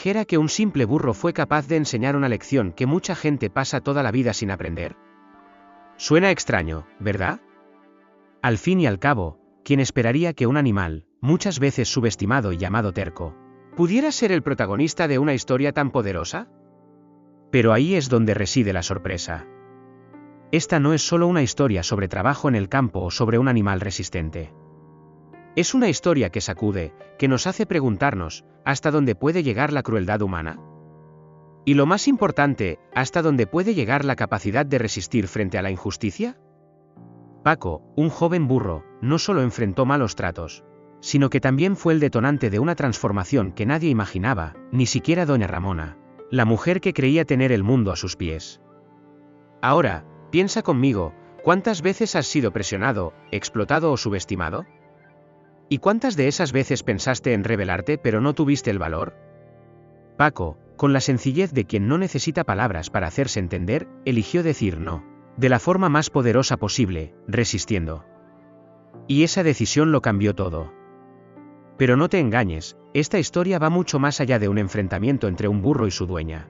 dijera que un simple burro fue capaz de enseñar una lección que mucha gente pasa toda la vida sin aprender? Suena extraño, ¿verdad? Al fin y al cabo, ¿quién esperaría que un animal, muchas veces subestimado y llamado terco, pudiera ser el protagonista de una historia tan poderosa? Pero ahí es donde reside la sorpresa. Esta no es solo una historia sobre trabajo en el campo o sobre un animal resistente. Es una historia que sacude, que nos hace preguntarnos, ¿hasta dónde puede llegar la crueldad humana? Y lo más importante, ¿hasta dónde puede llegar la capacidad de resistir frente a la injusticia? Paco, un joven burro, no solo enfrentó malos tratos, sino que también fue el detonante de una transformación que nadie imaginaba, ni siquiera doña Ramona, la mujer que creía tener el mundo a sus pies. Ahora, piensa conmigo, ¿cuántas veces has sido presionado, explotado o subestimado? ¿Y cuántas de esas veces pensaste en rebelarte pero no tuviste el valor? Paco, con la sencillez de quien no necesita palabras para hacerse entender, eligió decir no, de la forma más poderosa posible, resistiendo. Y esa decisión lo cambió todo. Pero no te engañes, esta historia va mucho más allá de un enfrentamiento entre un burro y su dueña.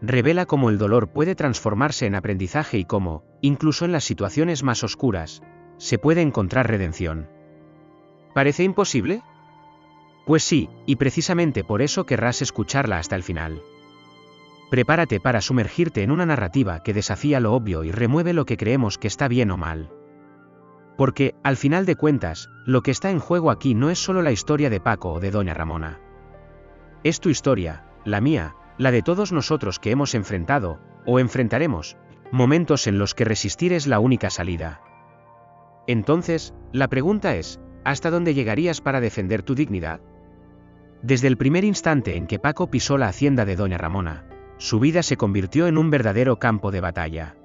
Revela cómo el dolor puede transformarse en aprendizaje y cómo, incluso en las situaciones más oscuras, se puede encontrar redención. ¿Parece imposible? Pues sí, y precisamente por eso querrás escucharla hasta el final. Prepárate para sumergirte en una narrativa que desafía lo obvio y remueve lo que creemos que está bien o mal. Porque, al final de cuentas, lo que está en juego aquí no es solo la historia de Paco o de doña Ramona. Es tu historia, la mía, la de todos nosotros que hemos enfrentado, o enfrentaremos, momentos en los que resistir es la única salida. Entonces, la pregunta es, ¿hasta dónde llegarías para defender tu dignidad? Desde el primer instante en que Paco pisó la hacienda de doña Ramona, su vida se convirtió en un verdadero campo de batalla.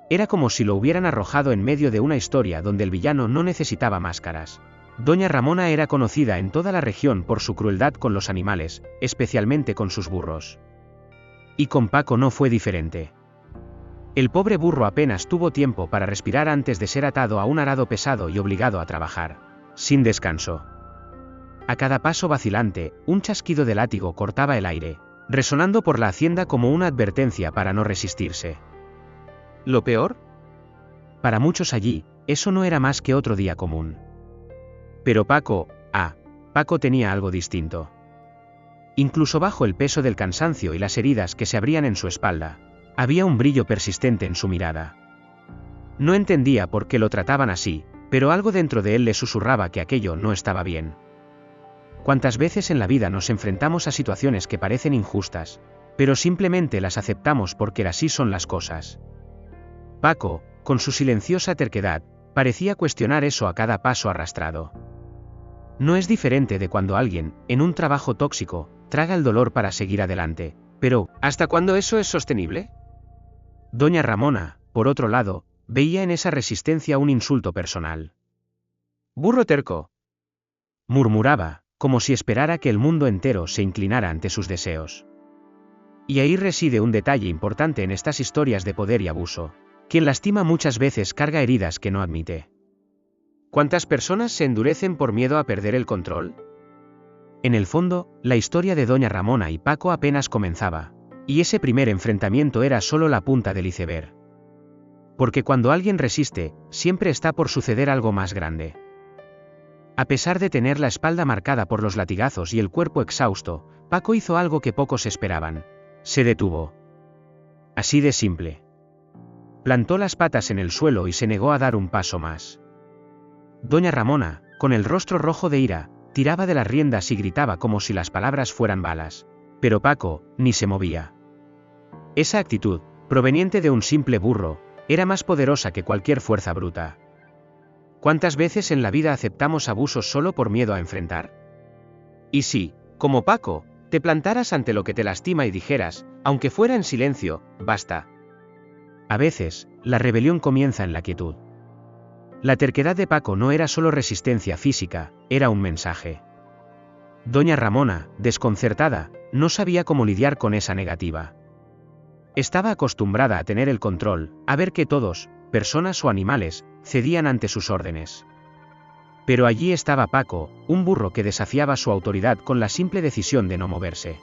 Era como si lo hubieran arrojado en medio de una historia donde el villano no necesitaba máscaras. Doña Ramona era conocida en toda la región por su crueldad con los animales, especialmente con sus burros. Y con Paco no fue diferente. El pobre burro apenas tuvo tiempo para respirar antes de ser atado a un arado pesado y obligado a trabajar, sin descanso. A cada paso vacilante, un chasquido de látigo cortaba el aire, resonando por la hacienda como una advertencia para no resistirse. ¿Lo peor? Para muchos allí, eso no era más que otro día común. Pero Paco tenía algo distinto. Incluso bajo el peso del cansancio y las heridas que se abrían en su espalda, había un brillo persistente en su mirada. No entendía por qué lo trataban así, pero algo dentro de él le susurraba que aquello no estaba bien. ¿Cuántas veces en la vida nos enfrentamos a situaciones que parecen injustas, pero simplemente las aceptamos porque así son las cosas? Paco, con su silenciosa terquedad, parecía cuestionar eso a cada paso arrastrado. No es diferente de cuando alguien, en un trabajo tóxico, traga el dolor para seguir adelante, pero ¿hasta cuándo eso es sostenible? Doña Ramona, por otro lado, veía en esa resistencia un insulto personal. «Burro terco», murmuraba, como si esperara que el mundo entero se inclinara ante sus deseos. Y ahí reside un detalle importante en estas historias de poder y abuso. Quien lastima muchas veces carga heridas que no admite. ¿Cuántas personas se endurecen por miedo a perder el control? En el fondo, la historia de doña Ramona y Paco apenas comenzaba, y ese primer enfrentamiento era solo la punta del iceberg. Porque cuando alguien resiste, siempre está por suceder algo más grande. A pesar de tener la espalda marcada por los latigazos y el cuerpo exhausto, Paco hizo algo que pocos esperaban. Se detuvo. Así de simple. Plantó las patas en el suelo y se negó a dar un paso más. Doña Ramona, con el rostro rojo de ira, tiraba de las riendas y gritaba como si las palabras fueran balas. Pero Paco, ni se movía. Esa actitud, proveniente de un simple burro, era más poderosa que cualquier fuerza bruta. ¿Cuántas veces en la vida aceptamos abusos solo por miedo a enfrentar? Y si, como Paco, te plantaras ante lo que te lastima y dijeras, aunque fuera en silencio, basta. A veces, la rebelión comienza en la quietud. La terquedad de Paco no era solo resistencia física, era un mensaje. Doña Ramona, desconcertada, no sabía cómo lidiar con esa negativa. Estaba acostumbrada a tener el control, a ver que todos, personas o animales, cedían ante sus órdenes. Pero allí estaba Paco, un burro que desafiaba su autoridad con la simple decisión de no moverse.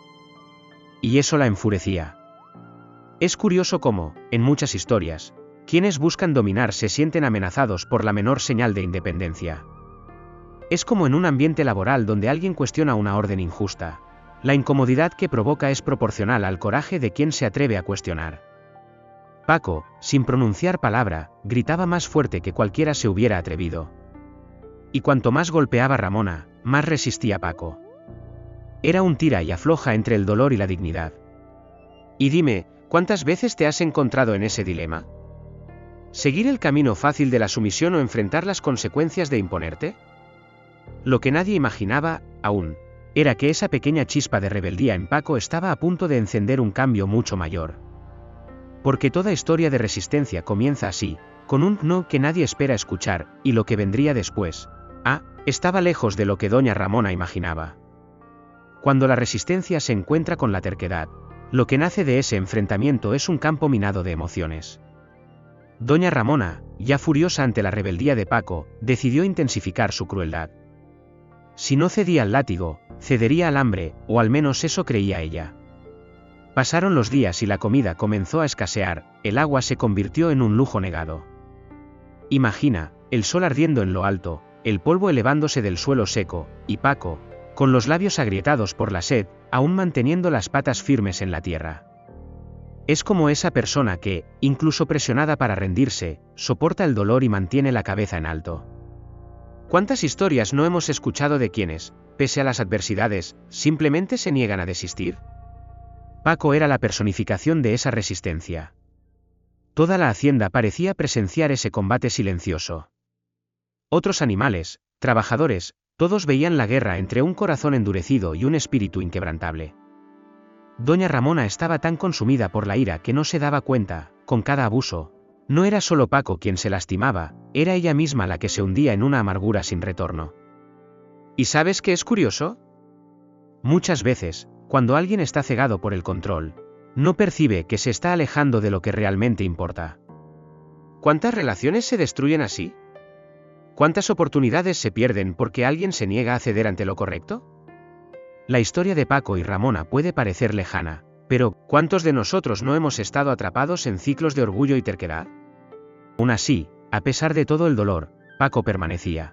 Y eso la enfurecía. Es curioso cómo, en muchas historias, quienes buscan dominar se sienten amenazados por la menor señal de independencia. Es como en un ambiente laboral donde alguien cuestiona una orden injusta. La incomodidad que provoca es proporcional al coraje de quien se atreve a cuestionar. Paco, sin pronunciar palabra, gritaba más fuerte que cualquiera se hubiera atrevido. Y cuanto más golpeaba Ramona, más resistía Paco. Era un tira y afloja entre el dolor y la dignidad. Y dime, ¿cuántas veces te has encontrado en ese dilema? ¿Seguir el camino fácil de la sumisión o enfrentar las consecuencias de imponerte? Lo que nadie imaginaba, aún, era que esa pequeña chispa de rebeldía en Paco estaba a punto de encender un cambio mucho mayor. Porque toda historia de resistencia comienza así, con un no que nadie espera escuchar, y lo que vendría después, estaba lejos de lo que doña Ramona imaginaba. Cuando la resistencia se encuentra con la terquedad, lo que nace de ese enfrentamiento es un campo minado de emociones. Doña Ramona, ya furiosa ante la rebeldía de Paco, decidió intensificar su crueldad. Si no cedía al látigo, cedería al hambre, o al menos eso creía ella. Pasaron los días y la comida comenzó a escasear, el agua se convirtió en un lujo negado. Imagina, el sol ardiendo en lo alto, el polvo elevándose del suelo seco, y Paco, con los labios agrietados por la sed, aún manteniendo las patas firmes en la tierra. Es como esa persona que, incluso presionada para rendirse, soporta el dolor y mantiene la cabeza en alto. ¿Cuántas historias no hemos escuchado de quienes, pese a las adversidades, simplemente se niegan a desistir? Paco era la personificación de esa resistencia. Toda la hacienda parecía presenciar ese combate silencioso. Otros animales, trabajadores, todos veían la guerra entre un corazón endurecido y un espíritu inquebrantable. Doña Ramona estaba tan consumida por la ira que no se daba cuenta, con cada abuso, no era solo Paco quien se lastimaba, era ella misma la que se hundía en una amargura sin retorno. ¿Y sabes qué es curioso? Muchas veces, cuando alguien está cegado por el control, no percibe que se está alejando de lo que realmente importa. ¿Cuántas relaciones se destruyen así? ¿Cuántas oportunidades se pierden porque alguien se niega a ceder ante lo correcto? La historia de Paco y Ramona puede parecer lejana, pero ¿cuántos de nosotros no hemos estado atrapados en ciclos de orgullo y terquedad? Aún así, a pesar de todo el dolor, Paco permanecía.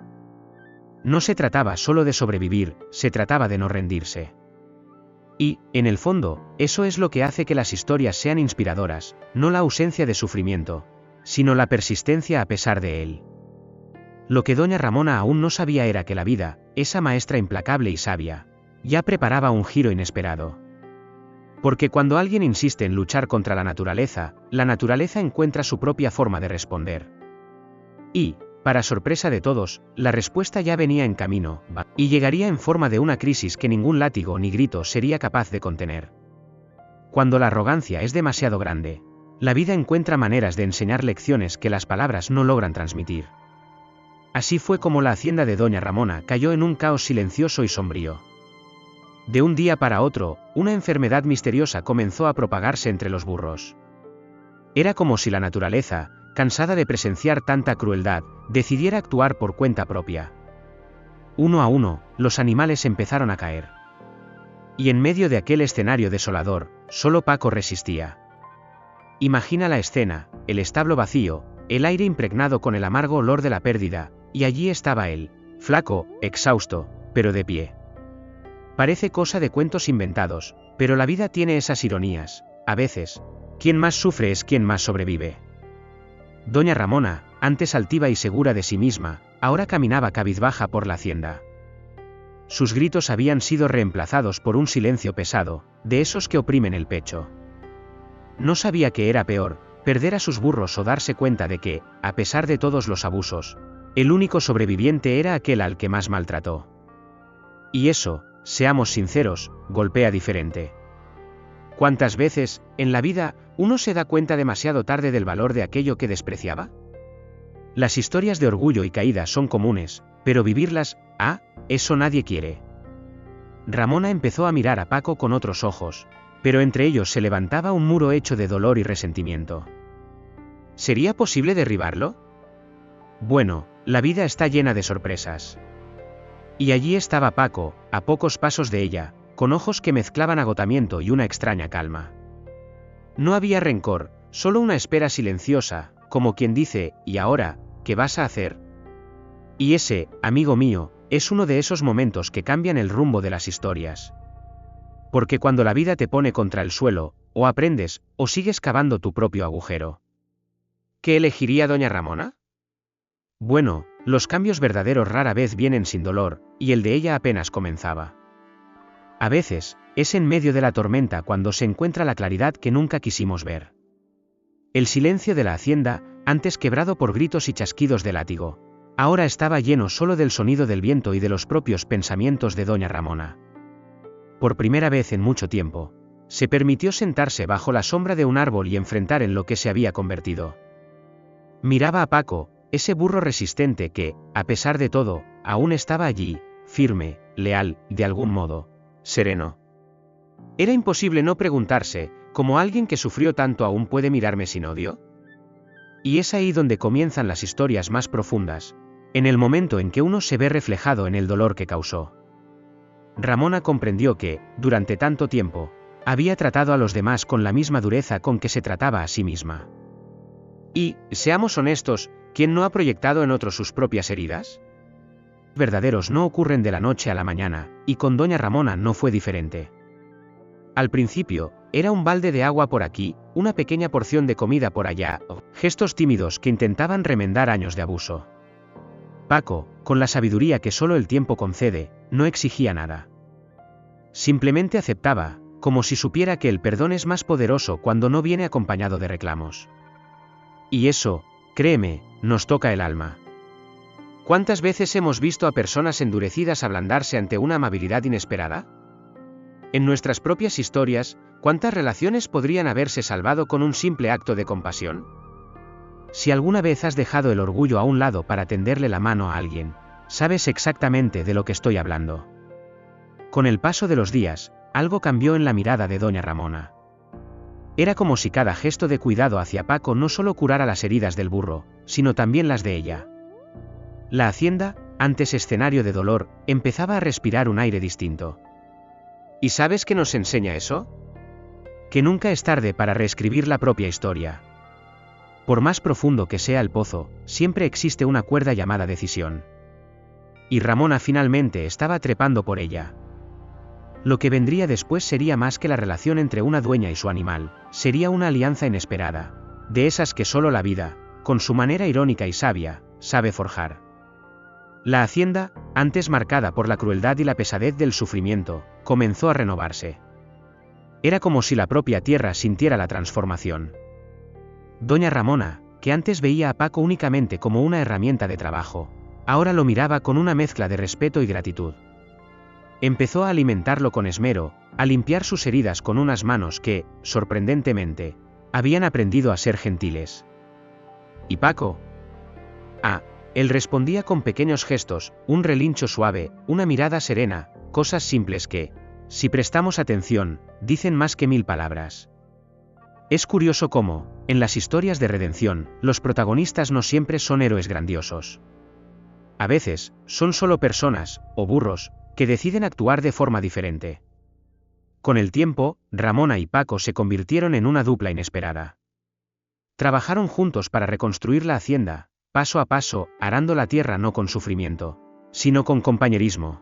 No se trataba solo de sobrevivir, se trataba de no rendirse. Y, en el fondo, eso es lo que hace que las historias sean inspiradoras, no la ausencia de sufrimiento, sino la persistencia a pesar de él. Lo que doña Ramona aún no sabía era que la vida, esa maestra implacable y sabia, ya preparaba un giro inesperado. Porque cuando alguien insiste en luchar contra la naturaleza encuentra su propia forma de responder. Y, para sorpresa de todos, la respuesta ya venía en camino, y llegaría en forma de una crisis que ningún látigo ni grito sería capaz de contener. Cuando la arrogancia es demasiado grande, la vida encuentra maneras de enseñar lecciones que las palabras no logran transmitir. Así fue como la hacienda de doña Ramona cayó en un caos silencioso y sombrío. De un día para otro, una enfermedad misteriosa comenzó a propagarse entre los burros. Era como si la naturaleza, cansada de presenciar tanta crueldad, decidiera actuar por cuenta propia. Uno a uno, los animales empezaron a caer. Y en medio de aquel escenario desolador, solo Paco resistía. Imagina la escena, el establo vacío, el aire impregnado con el amargo olor de la pérdida, y allí estaba él, flaco, exhausto, pero de pie. Parece cosa de cuentos inventados, pero la vida tiene esas ironías, a veces, quien más sufre es quien más sobrevive. Doña Ramona, antes altiva y segura de sí misma, ahora caminaba cabizbaja por la hacienda. Sus gritos habían sido reemplazados por un silencio pesado, de esos que oprimen el pecho. No sabía qué era peor, perder a sus burros o darse cuenta de que, a pesar de todos los abusos, el único sobreviviente era aquel al que más maltrató. Y eso, seamos sinceros, golpea diferente. ¿Cuántas veces, en la vida, uno se da cuenta demasiado tarde del valor de aquello que despreciaba? Las historias de orgullo y caída son comunes, pero vivirlas, eso nadie quiere. Ramona empezó a mirar a Paco con otros ojos, pero entre ellos se levantaba un muro hecho de dolor y resentimiento. ¿Sería posible derribarlo? Bueno, La vida está llena de sorpresas. Y allí estaba Paco, a pocos pasos de ella, con ojos que mezclaban agotamiento y una extraña calma. No había rencor, solo una espera silenciosa, como quien dice, ¿y ahora, qué vas a hacer? Y ese, amigo mío, es uno de esos momentos que cambian el rumbo de las historias. Porque cuando la vida te pone contra el suelo, o aprendes, o sigues cavando tu propio agujero. ¿Qué elegiría doña Ramona? Bueno, los cambios verdaderos rara vez vienen sin dolor, y el de ella apenas comenzaba. A veces, es en medio de la tormenta cuando se encuentra la claridad que nunca quisimos ver. El silencio de la hacienda, antes quebrado por gritos y chasquidos de látigo, ahora estaba lleno solo del sonido del viento y de los propios pensamientos de doña Ramona. Por primera vez en mucho tiempo, se permitió sentarse bajo la sombra de un árbol y enfrentar en lo que se había convertido. Miraba a Paco, ese burro resistente que, a pesar de todo, aún estaba allí, firme, leal, de algún modo, sereno. Era imposible no preguntarse, ¿cómo alguien que sufrió tanto aún puede mirarme sin odio? Y es ahí donde comienzan las historias más profundas, en el momento en que uno se ve reflejado en el dolor que causó. Ramona comprendió que, durante tanto tiempo, había tratado a los demás con la misma dureza con que se trataba a sí misma. Y, seamos honestos, ¿quién no ha proyectado en otros sus propias heridas? Verdaderos no ocurren de la noche a la mañana, y con doña Ramona no fue diferente. Al principio, era un balde de agua por aquí, una pequeña porción de comida por allá, gestos tímidos que intentaban remendar años de abuso. Paco, con la sabiduría que solo el tiempo concede, no exigía nada. Simplemente aceptaba, como si supiera que el perdón es más poderoso cuando no viene acompañado de reclamos. Y eso, créeme, nos toca el alma. ¿Cuántas veces hemos visto a personas endurecidas ablandarse ante una amabilidad inesperada? En nuestras propias historias, ¿cuántas relaciones podrían haberse salvado con un simple acto de compasión? Si alguna vez has dejado el orgullo a un lado para tenderle la mano a alguien, sabes exactamente de lo que estoy hablando. Con el paso de los días, algo cambió en la mirada de doña Ramona. Era como si cada gesto de cuidado hacia Paco no solo curara las heridas del burro, sino también las de ella. La hacienda, antes escenario de dolor, empezaba a respirar un aire distinto. ¿Y sabes qué nos enseña eso? Que nunca es tarde para reescribir la propia historia. Por más profundo que sea el pozo, siempre existe una cuerda llamada decisión. Y Ramona finalmente estaba trepando por ella. Lo que vendría después sería más que la relación entre una dueña y su animal, sería una alianza inesperada, de esas que solo la vida, con su manera irónica y sabia, sabe forjar. La hacienda, antes marcada por la crueldad y la pesadez del sufrimiento, comenzó a renovarse. Era como si la propia tierra sintiera la transformación. Doña Ramona, que antes veía a Paco únicamente como una herramienta de trabajo, ahora lo miraba con una mezcla de respeto y gratitud. Empezó a alimentarlo con esmero, a limpiar sus heridas con unas manos que, sorprendentemente, habían aprendido a ser gentiles. ¿Y Paco? Él respondía con pequeños gestos, un relincho suave, una mirada serena, cosas simples que, si prestamos atención, dicen más que 1000 palabras. Es curioso cómo, en las historias de redención, los protagonistas no siempre son héroes grandiosos. A veces, son solo personas, o burros, que deciden actuar de forma diferente. Con el tiempo, Ramona y Paco se convirtieron en una dupla inesperada. Trabajaron juntos para reconstruir la hacienda, paso a paso, arando la tierra no con sufrimiento, sino con compañerismo.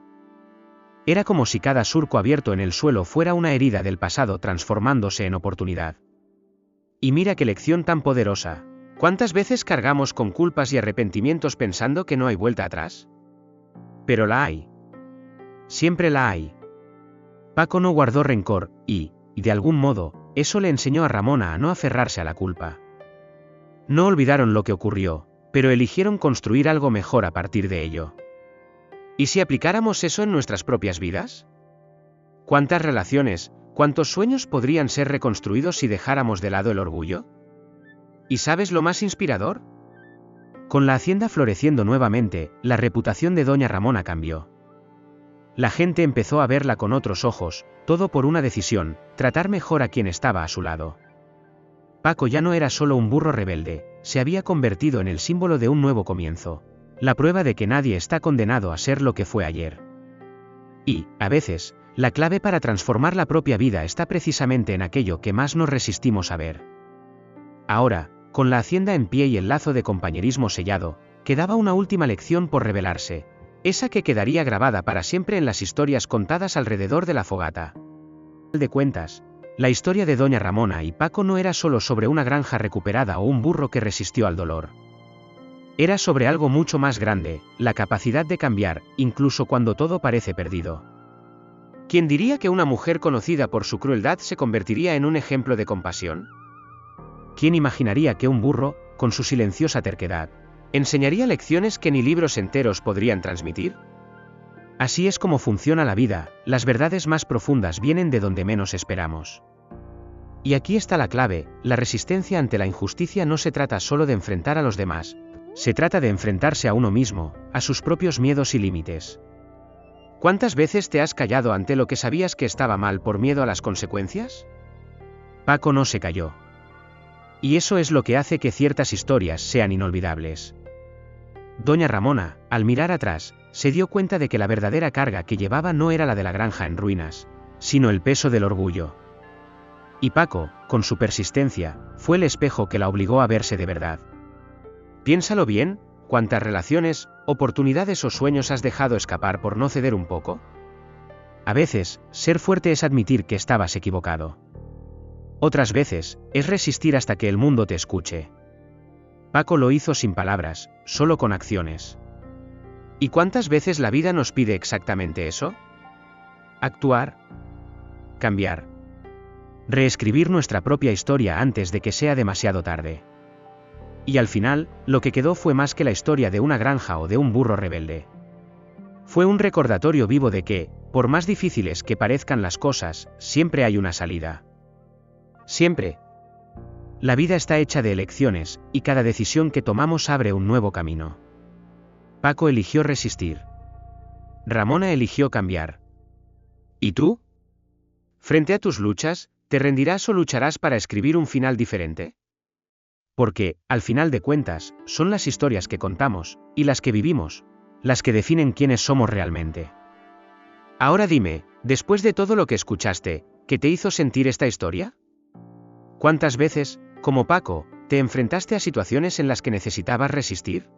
Era como si cada surco abierto en el suelo fuera una herida del pasado transformándose en oportunidad. Y mira qué lección tan poderosa. ¿Cuántas veces cargamos con culpas y arrepentimientos pensando que no hay vuelta atrás? Pero la hay. Siempre la hay. Paco no guardó rencor, y, de algún modo, eso le enseñó a Ramona a no aferrarse a la culpa. No olvidaron lo que ocurrió, pero eligieron construir algo mejor a partir de ello. ¿Y si aplicáramos eso en nuestras propias vidas? ¿Cuántas relaciones, cuántos sueños podrían ser reconstruidos si dejáramos de lado el orgullo? ¿Y sabes lo más inspirador? Con la hacienda floreciendo nuevamente, la reputación de doña Ramona cambió. La gente empezó a verla con otros ojos, todo por una decisión, tratar mejor a quien estaba a su lado. Paco ya no era solo un burro rebelde, se había convertido en el símbolo de un nuevo comienzo, la prueba de que nadie está condenado a ser lo que fue ayer. Y, a veces, la clave para transformar la propia vida está precisamente en aquello que más nos resistimos a ver. Ahora, con la hacienda en pie y el lazo de compañerismo sellado, quedaba una última lección por revelarse, esa que quedaría grabada para siempre en las historias contadas alrededor de la fogata. Al final de cuentas, la historia de Doña Ramona y Paco no era solo sobre una granja recuperada o un burro que resistió al dolor. Era sobre algo mucho más grande, la capacidad de cambiar, incluso cuando todo parece perdido. ¿Quién diría que una mujer conocida por su crueldad se convertiría en un ejemplo de compasión? ¿Quién imaginaría que un burro, con su silenciosa terquedad, enseñaría lecciones que ni libros enteros podrían transmitir? Así es como funciona la vida, las verdades más profundas vienen de donde menos esperamos. Y aquí está la clave, la resistencia ante la injusticia no se trata solo de enfrentar a los demás, se trata de enfrentarse a uno mismo, a sus propios miedos y límites. ¿Cuántas veces te has callado ante lo que sabías que estaba mal por miedo a las consecuencias? Paco no se calló. Y eso es lo que hace que ciertas historias sean inolvidables. Doña Ramona, al mirar atrás, se dio cuenta de que la verdadera carga que llevaba no era la de la granja en ruinas, sino el peso del orgullo. Y Paco, con su persistencia, fue el espejo que la obligó a verse de verdad. Piénsalo bien, ¿cuántas relaciones, oportunidades o sueños has dejado escapar por no ceder un poco? A veces, ser fuerte es admitir que estabas equivocado. Otras veces, es resistir hasta que el mundo te escuche. Paco lo hizo sin palabras, solo con acciones. ¿Y cuántas veces la vida nos pide exactamente eso? Actuar. Cambiar. Reescribir nuestra propia historia antes de que sea demasiado tarde. Y al final, lo que quedó fue más que la historia de una granja o de un burro rebelde. Fue un recordatorio vivo de que, por más difíciles que parezcan las cosas, siempre hay una salida. Siempre. La vida está hecha de elecciones, y cada decisión que tomamos abre un nuevo camino. Paco eligió resistir. Ramona eligió cambiar. ¿Y tú? Frente a tus luchas, ¿te rendirás o lucharás para escribir un final diferente? Porque, al final de cuentas, son las historias que contamos, y las que vivimos, las que definen quiénes somos realmente. Ahora dime, después de todo lo que escuchaste, ¿qué te hizo sentir esta historia? ¿Cuántas veces, como Paco, te enfrentaste a situaciones en las que necesitabas resistir?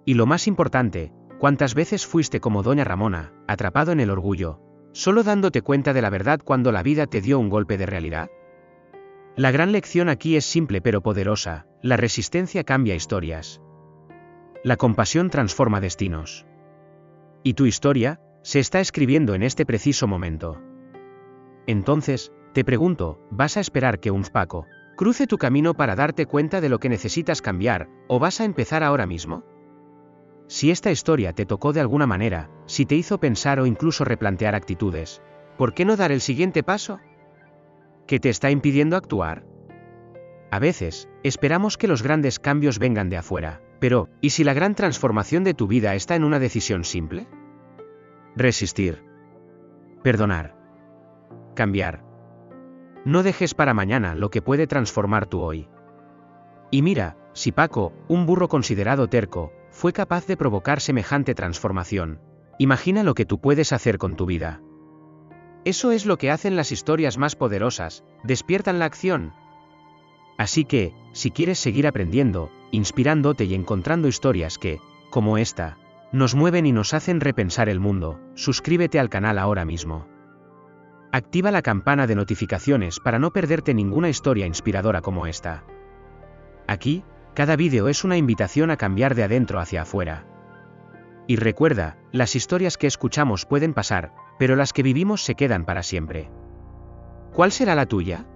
Y lo más importante, ¿cuántas veces fuiste como Doña Ramona, atrapado en el orgullo, solo dándote cuenta de la verdad cuando la vida te dio un golpe de realidad? La gran lección aquí es simple pero poderosa, la resistencia cambia historias. La compasión transforma destinos. Y tu historia, se está escribiendo en este preciso momento. Entonces, te pregunto, ¿vas a esperar que un Paco cruce tu camino para darte cuenta de lo que necesitas cambiar, o vas a empezar ahora mismo? Si esta historia te tocó de alguna manera, si te hizo pensar o incluso replantear actitudes, ¿por qué no dar el siguiente paso? ¿Qué te está impidiendo actuar? A veces, esperamos que los grandes cambios vengan de afuera, pero, ¿y si la gran transformación de tu vida está en una decisión simple? Resistir. Perdonar. Cambiar. No dejes para mañana lo que puede transformar tu hoy. Y mira, si Paco, un burro considerado terco, fue capaz de provocar semejante transformación, imagina lo que tú puedes hacer con tu vida. Eso es lo que hacen las historias más poderosas, despiertan la acción. Así que, si quieres seguir aprendiendo, inspirándote y encontrando historias que, como esta, nos mueven y nos hacen repensar el mundo, suscríbete al canal ahora mismo. Activa la campana de notificaciones para no perderte ninguna historia inspiradora como esta. Aquí, cada vídeo es una invitación a cambiar de adentro hacia afuera. Y recuerda, las historias que escuchamos pueden pasar, pero las que vivimos se quedan para siempre. ¿Cuál será la tuya?